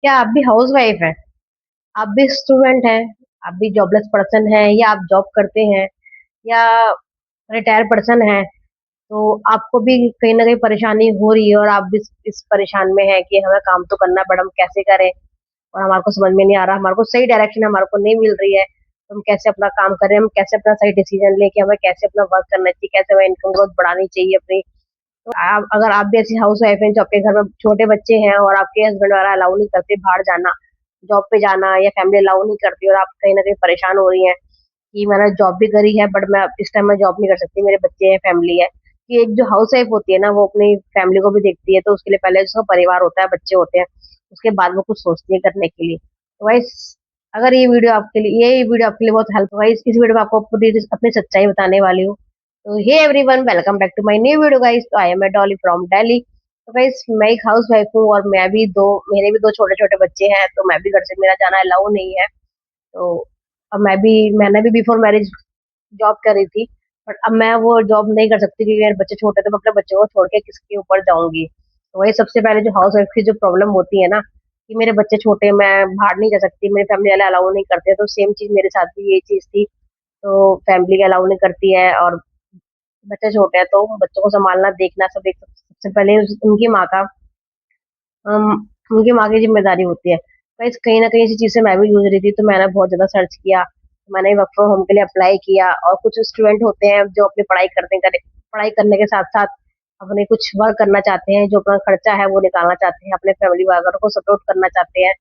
क्या आप भी हाउस वाइफ हैं? आप भी स्टूडेंट हैं? आप भी जॉबलेस पर्सन हैं या आप जॉब करते हैं या रिटायर पर्सन हैं? तो आपको भी कहीं ना कहीं परेशानी हो रही है और आप भी इस परेशान में है कि हमें काम तो करना है बट हम कैसे करें और हमारे को समझ में नहीं आ रहा, हमारे को सही डायरेक्शन हमारे को नहीं मिल रही है, तो हम कैसे अपना काम करें, हम कैसे अपना सही डिसीजन लें कि हमें कैसे अपना वर्क करना चाहिए, कैसे हमें इनकम ग्रोथ बढ़ानी चाहिए अपनी। तो आप अगर आप भी ऐसी हाउस वाइफ हैं जो आपके घर में छोटे बच्चे हैं और आपके हस्बैंड वगैरह अलाउ नहीं करते बाहर जाना, जॉब पे जाना या फैमिली अलाउ नहीं करती और आप कहीं ना कहीं परेशान हो रही हैं कि मैंने जॉब भी करी है बट मैं इस टाइम में जॉब नहीं कर सकती, मेरे बच्चे हैं, फैमिली है। कि एक जो हाउस वाइफ होती है ना वो अपनी फैमिली को भी देखती है, तो उसके लिए पहले उसका परिवार होता है, बच्चे होते हैं, उसके बाद वो कुछ सोचती है करने के लिए। तो भाई अगर ये वीडियो आपके लिए बहुत हेल्प होगा, इस वीडियो में आपको पूरी अपनी सच्चाई बताने वाली हूँ। तो hey everyone, welcome back to my new video guys. तो I am Dolly from Delhi. तो गाइस मैं एक हाउस वाइफ हूँ और मेरे भी दो छोटे छोटे बच्चे हैं, तो मैं भी घर से मेरा जाना अलाउ नहीं है। तो अब मैंने भी बिफोर मैरिज जॉब करी थी, बट अब मैं वो जॉब नहीं कर सकती क्योंकि मेरे बच्चे छोटे थे, मैं अपने बच्चों को छोड़ के किसके ऊपर जाऊंगी। तो वही सबसे पहले जो हाउस वाइफ की जो प्रॉब्लम होती है ना कि मेरे बच्चे छोटे, मैं बाहर नहीं जा सकती, मेरी फैमिली वाले अलाउ नहीं करते, तो सेम चीज मेरे साथ भी ये चीज थी। तो फैमिली के अलाउ नहीं करती है और बच्चे छोटे हैं, तो बच्चों को संभालना देखना सब एक सबसे पहले अम, उनकी माँ की जिम्मेदारी होती है। तो कहीं ना कहीं इसी चीज से मैं भी जूझ रही थी, तो मैंने बहुत ज्यादा सर्च किया, मैंने वर्क फ्रॉम होम के लिए अप्लाई किया। और कुछ स्टूडेंट होते हैं जो अपनी पढ़ाई करने के साथ साथ अपने कुछ वर्क करना चाहते हैं, जो अपना खर्चा है वो निकालना चाहते हैं, अपने फैमिली वगैरह को सपोर्ट करना चाहते हैं।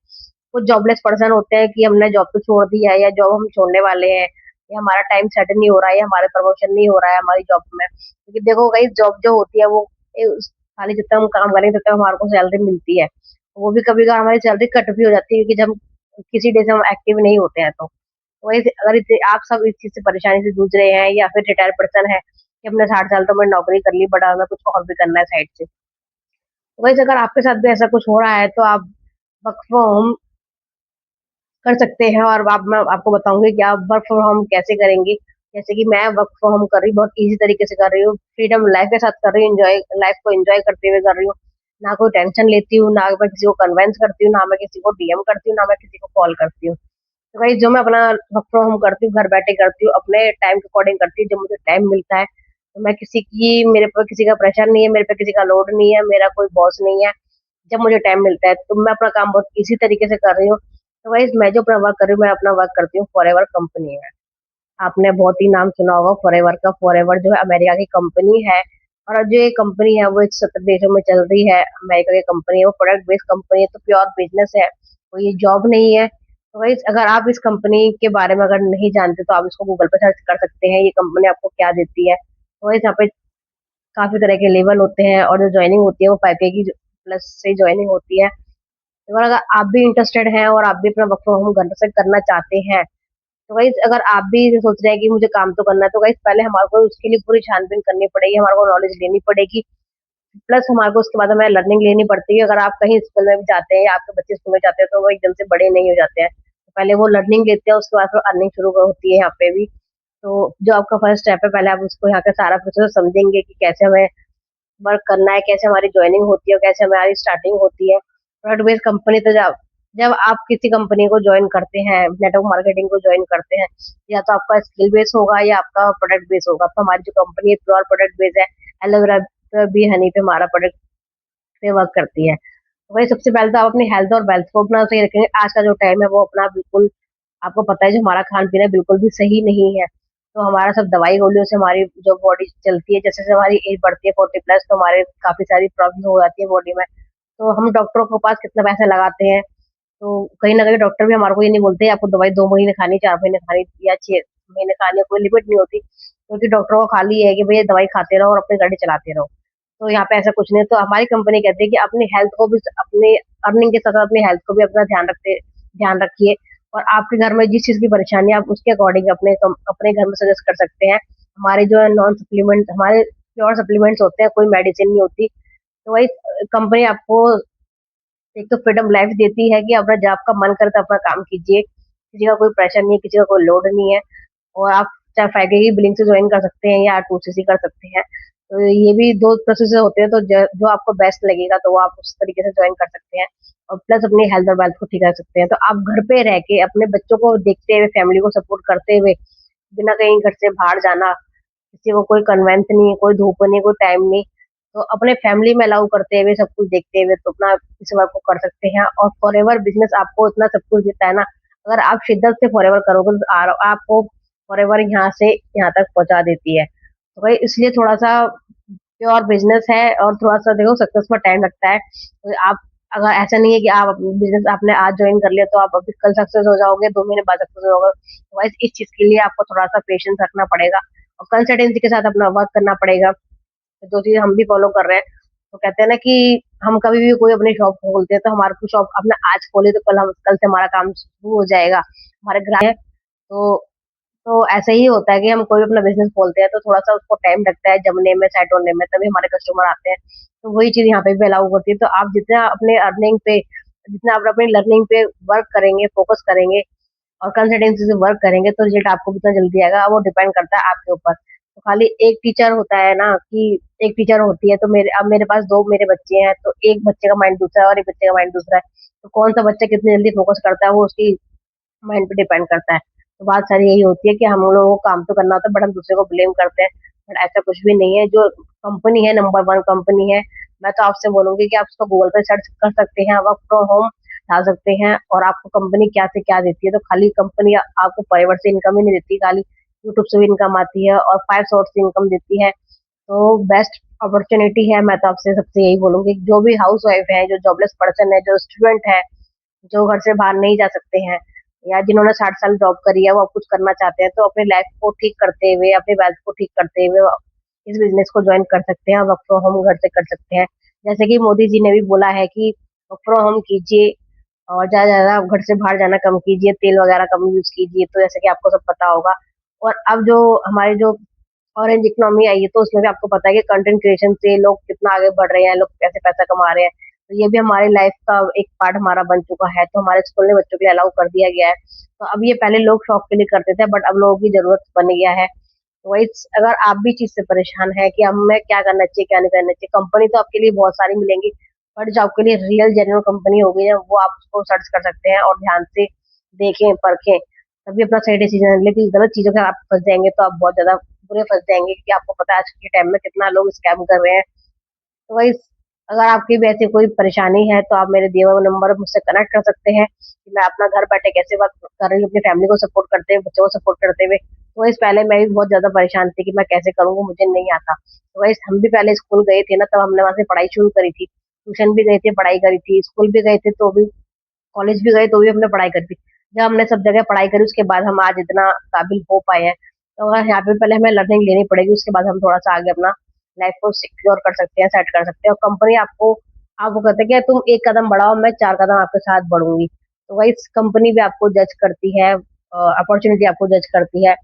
कुछ जॉबलेस पर्सन होते हैं कि हमने जॉब तो छोड़ दी है या जॉब हम छोड़ने वाले हैं, या हमारा टाइम सेट नहीं हो रहा है या हमारा प्रमोशन नहीं हो रहा है हमारी जॉब में, क्योंकि देखो भाई जॉब जो होती है वो खाली जब तक हम काम करेंगे तब तक हमारे को सैलरी मिलती है, वो भी कभी कभार हमारी सैलरी कट भी हो जाती है क्योंकि जब किसी डे से हम एक्टिव नहीं होते हैं। तो वही अगर आप सब इस चीज से परेशानी से जूझ रहे हैं या फिर रिटायर पर्सन है कि हमने 60 साल तो मैंने नौकरी कर ली बट हमें कुछ और भी करना है साइड से, तो वैसे अगर आपके साथ भी ऐसा कुछ हो रहा है तो आप वर्क फ्रॉम होम कर सकते हैं। और मैं आपको बताऊंगी कि आप वर्क फ्रॉम होम कैसे करेंगे। जैसे कि मैं वर्क फ्रॉम होम कर रही हूँ, बहुत इजी तरीके से कर रही हूँ, फ्रीडम लाइफ के साथ कर रही हूँ, एंजॉय लाइफ को एंजॉय करते हुए कर रही हूँ। ना कोई टेंशन लेती हूँ, ना मैं किसी को कन्वेंस करती हूँ, ना मैं किसी को डीएम करती हूँ, ना मैं किसी को कॉल करती हूँ। तो भाई जो मैं अपना वर्क फ्रॉम होम करती हूँ घर बैठे करती हूँ, अपने टाइम के अकॉर्डिंग करती हूँ, जब मुझे टाइम मिलता है। तो मैं मेरे पर किसी का प्रेशर नहीं है, मेरे पे किसी का लोड नहीं है, मेरा कोई बॉस नहीं है। जब मुझे टाइम मिलता है तो मैं अपना काम बहुत इसी तरीके से कर रही हूँ। तो भाई मैं जो अपना वर्क कर रही हूँ, मैं अपना वर्क करती हूँ फॉरएवर कंपनी में। आपने बहुत ही नाम सुना होगा फॉरएवर का। फॉरएवर जो है अमेरिका की कंपनी है, और जो ये कंपनी है वो 70 देशों में चल रही है। अमेरिका की कंपनी है, वो प्रोडक्ट बेस्ड कंपनी है, तो प्योर बिजनेस है, तो ये जॉब नहीं है। तो भाई अगर आप इस कंपनी के बारे में अगर नहीं जानते तो आप इसको गूगल पर सर्च कर सकते हैं, ये कंपनी आपको क्या देती है। तो भाई यहाँ पे काफी तरह के लेवल होते हैं और जो ज्वाइनिंग होती है वो 5K की प्लस से ज्वाइनिंग होती है। तो अगर आप भी इंटरेस्टेड हैं और आप भी अपना वर्क फ्रॉम होम घर से करना चाहते हैं, तो गाइस अगर आप भी सोच रहे हैं कि मुझे काम तो करना है, तो गाइस पहले हमारे को उसके लिए पूरी छानबीन करनी पड़ेगी, हमारे को नॉलेज लेनी पड़ेगी, प्लस हमारे को उसके बाद हमें लर्निंग लेनी पड़ती है। अगर आप कहीं स्कूल में भी जाते हैं या आपके बच्चे स्कूल में जाते हैं तो वो एकदम से बड़े नहीं हो जाते हैं, तो पहले वो लर्निंग लेते हैं, उसके बाद फिर अर्निंग शुरू होती है यहाँ पे भी। तो जो आपका फर्स्ट स्टेप है, पहले आप उसको यहाँ का सारा प्रोसेस समझेंगे कि कैसे हमें वर्क करना है, कैसे हमारी ज्वाइनिंग होती है और कैसे हमारी स्टार्टिंग होती है प्रोडक्ट बेस्ड कंपनी। तो जब जब आप किसी कंपनी को ज्वाइन करते हैं, नेटवर्क मार्केटिंग को ज्वाइन करते हैं, या तो आपका स्किल बेस होगा या आपका प्रोडक्ट बेस होगा। तो हमारी जो कंपनी है प्योर प्रोडक्ट बेस है, एलोवेरा भी हनी पे हमारा प्रोडक्ट पे वर्क करती है। तो वही सबसे पहले तो आप अपनी हेल्थ और वेल्थ को अपना सही रखेंगे। आज का जो टाइम है वो अपना बिल्कुल, आपको पता है जो हमारा खान पीना है बिल्कुल भी सही नहीं है। तो हमारा सब दवाई गोलियों से हमारी जो बॉडी चलती है, जैसे जैसे हमारी एज बढ़ती है 40 प्लस, तो हमारे काफी सारी प्रॉब्लम हो जाती है बॉडी में। तो हम डॉक्टरों के पास कितना पैसा लगाते हैं, तो कहीं ना कहीं डॉक्टर भी हमारे को ये नहीं बोलते आपको दवाई 2 महीने खानी, 4 महीने खानी या 6 महीने खानी, कोई लिमिट नहीं होती, क्योंकि डॉक्टरों का खाली है कि भैया दवाई खाते रहो और अपनी गाड़ी चलाते रहो। तो यहाँ पे ऐसा कुछ नहीं है। तो हमारी कंपनी कहती है कि अपनी हेल्थ को भी, अपने अर्निंग के साथ साथ अपनी हेल्थ को भी अपना ध्यान रखिए। और आपके घर में जिस चीज की परेशानी है आप उसके अकॉर्डिंग अपने घर में सजेस्ट कर सकते हैं। हमारे जो है नॉन सप्लीमेंट, हमारे प्योर सप्लीमेंट्स होते हैं, कोई मेडिसिन नहीं होती। तो वही कंपनी आपको एक तो फ्रीडम लाइफ देती है कि अपना जब आपका मन करे तो अपना काम कीजिए, किसी का कोई प्रेशर नहीं है, किसी का कोई लोड नहीं है। और आप चाहे 5K की बिलिंग से ज्वाइन कर सकते हैं या 2CC कर सकते हैं। तो ये भी दो प्रोसेस होते हैं, तो जो आपको बेस्ट लगेगा तो वो आप उस तरीके से ज्वाइन कर सकते हैं। और प्लस अपनी हेल्थ और वेल्थ को ठीक रख सकते हैं। तो आप घर पे रह के अपने बच्चों को देखते हुए, फैमिली को सपोर्ट करते हुए, बिना कहीं घर से बाहर जाना, किसी को कोई कन्वेंस नहीं, कोई धूप नहीं, कोई टाइम नहीं, तो अपने फैमिली में अलाउ करते हुए, सब कुछ देखते हुए, तो अपना इस वर्क को कर सकते हैं। और फॉरएवर बिजनेस आपको इतना सब कुछ देता है ना, अगर आप शिद्दत से फॉरएवर करोगे तो आपको फॉरएवर यहाँ से यहाँ तक पहुंचा देती है। तो भाई इसलिए थोड़ा सा प्योर बिजनेस है, और थोड़ा सा देखो सक्सेस में टाइम लगता है। तो आप, अगर ऐसा नहीं है कि आप बिजनेस आपने आज ज्वाइन कर लिया तो आप अभी कल सक्सेस हो जाओगे, 2 महीने बाद सक्सेस हो जाओगे। तो भाई इस चीज के लिए आपको थोड़ा सा पेशेंस रखना पड़ेगा और कंसिस्टेंसी के साथ अपना वर्क करना पड़ेगा। जो चीज हम भी फॉलो कर रहे हैं, तो कहते हैं ना कि हम कभी भी कोई अपनी शॉप खोलते हैं तो हमारे को शॉप अपने आज खोली तो कल से हमारा काम शुरू हो जाएगा, हमारे ग्राहक है। तो ऐसा ही होता है कि हम कोई अपना बिजनेस खोलते हैं तो थोड़ा सा उसको टाइम लगता है जमने में, सेट होने में, तभी हमारे कस्टमर आते हैं। तो वही चीज यहाँ पे भी अलाउ होती है। तो आप जितना अपने अर्निंग पे, जितना आप अपनी लर्निंग पे वर्क करेंगे, फोकस करेंगे और कंसिस्टेंसी से वर्क करेंगे, तो रिजल्ट आपको कितना जल्दी आएगा वो डिपेंड करता है आपके ऊपर। तो खाली एक टीचर होता है ना कि एक टीचर होती है, तो मेरे पास दो मेरे बच्चे हैं, तो एक बच्चे का माइंड दूसरा है और एक बच्चे का माइंड दूसरा है। तो कौन सा बच्चा कितनी जल्दी फोकस करता है वो उसकी माइंड पे डिपेंड करता है। तो बात सारी यही होती है कि हम लोगों को काम तो करना होता है, बट हम दूसरे को ब्लेम करते हैं। बट ऐसा कुछ भी नहीं है। जो कंपनी है, नंबर वन कंपनी है। मैं तो आपसे बोलूंगी कि आप उसको गूगल पे सर्च कर सकते हैं, वर्क फ्रॉम होम डाल सकते हैं, और आपको कंपनी क्या से क्या देती है। तो खाली कंपनी आपको प्राइवेट से इनकम ही नहीं देती, खाली यूट्यूब से भी इनकम आती है और 5 सोर्स से इनकम देती है। तो बेस्ट अपॉर्चुनिटी है। मैं तो आपसे सबसे यही बोलूंगी, जो भी हाउस वाइफ है, जो जॉबलेस पर्सन है, जो स्टूडेंट है, जो घर से बाहर नहीं जा सकते हैं, या जिन्होंने 60 साल जॉब करी है वो अब कुछ करना चाहते हैं, तो अपनी लाइफ को ठीक करते हुए, अपनी वेल्थ को ठीक करते हुए इस बिजनेस को ज्वाइन कर सकते हैं, वर्क फ्रॉम होम घर से कर सकते हैं। जैसे कि मोदी जी ने भी बोला है कि वर्क फ्रॉम होम कीजिए और ज्यादा ज्यादा घर से बाहर जाना कम कीजिए, तेल वगैरह कम यूज कीजिए। तो जैसे कि आपको सब पता होगा। और अब जो हमारे जो ऑरेंज इकोनॉमी आई है, तो उसमें भी आपको पता है कि कंटेंट क्रिएशन से लोग कितना आगे बढ़ रहे हैं, लोग कैसे पैसा कमा रहे हैं। तो ये भी हमारी लाइफ का एक पार्ट हमारा बन चुका है। तो हमारे स्कूल ने बच्चों के लिए अलाउ कर दिया गया है। तो अब ये पहले लोग शौक के लिए करते थे, बट अब लोगों की जरूरत बन गया है। तो वही, अगर आप भी चीज से परेशान है कि हमें क्या करना चाहिए, क्या नहीं करना चाहिए, कंपनी तो आपके लिए बहुत सारी मिलेंगी, बट जो आपके लिए रियल जेन्युइन कंपनी होगी ना, वो आप उसको सर्च कर सकते हैं और ध्यान से देखें, परखें, तभी अपना सही डिसीजन। लेकिन गलत चीजों के आप फंस जाएंगे तो आप बहुत ज्यादा बुरे फंस जाएंगे, क्योंकि आपको पता है आज के टाइम में कितना लोग स्कैम कर रहे हैं। तो वही, अगर आपकी भी ऐसी कोई परेशानी है तो आप मेरे दिए हुए नंबर मुझसे कनेक्ट कर सकते हैं कि मैं अपना घर बैठे कैसे वर्क कर रही हूँ, अपनी फैमिली को सपोर्ट करते हुए, बच्चों को सपोर्ट करते हुए। तो इस पहले मैं भी बहुत ज्यादा परेशान थी कि मैं कैसे करूंगा, मुझे नहीं आता। तो वही, हम भी पहले स्कूल गए थे ना, तब हमने वहां से पढ़ाई शुरू करी थी, ट्यूशन भी गए थे, पढ़ाई करी थी, स्कूल भी गए थे, तो भी कॉलेज भी गए तो भी हमने पढ़ाई करी थी। जब हमने सब जगह पढ़ाई करी, उसके बाद हम आज इतना काबिल हो पाए हैं। तो अगर यहाँ पे पहले हमें लर्निंग लेनी पड़ेगी, उसके बाद हम थोड़ा सा आगे अपना लाइफ को सिक्योर कर सकते हैं, सेट कर सकते हैं। और कंपनी आपको कहते हैं कि तुम एक कदम बढ़ाओ, मैं 4 कदम आपके साथ बढ़ूंगी। तो वही कंपनी भी आपको जज करती है, अपॉर्चुनिटी आपको जज करती है,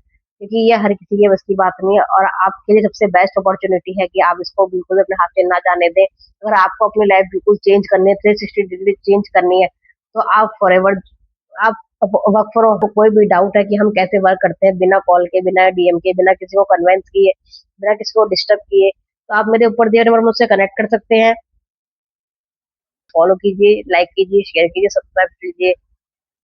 क्योंकि ये हर किसी के बस की बात नहीं है। और आपके लिए सबसे बेस्ट अपॉर्चुनिटी है कि आप इसको बिल्कुल भी अपने हाथ से ना जाने दें। अगर आपको अपनी लाइफ बिल्कुल चेंज करनी है, 360 डिग्री चेंज करनी है, तो आप फॉरएवर, आप वर्क फ्रॉम, कोई भी डाउट है कि हम कैसे वर्क करते हैं बिना कॉल के, बिना डीएम के, बिना किसी को कन्वेंस किए, बिना किसी को डिस्टर्ब किए, तो आप मेरे ऊपर दिए नंबर मुझसे कनेक्ट कर सकते हैं। फॉलो कीजिए, लाइक कीजिए, शेयर कीजिए, सब्सक्राइब कीजिए।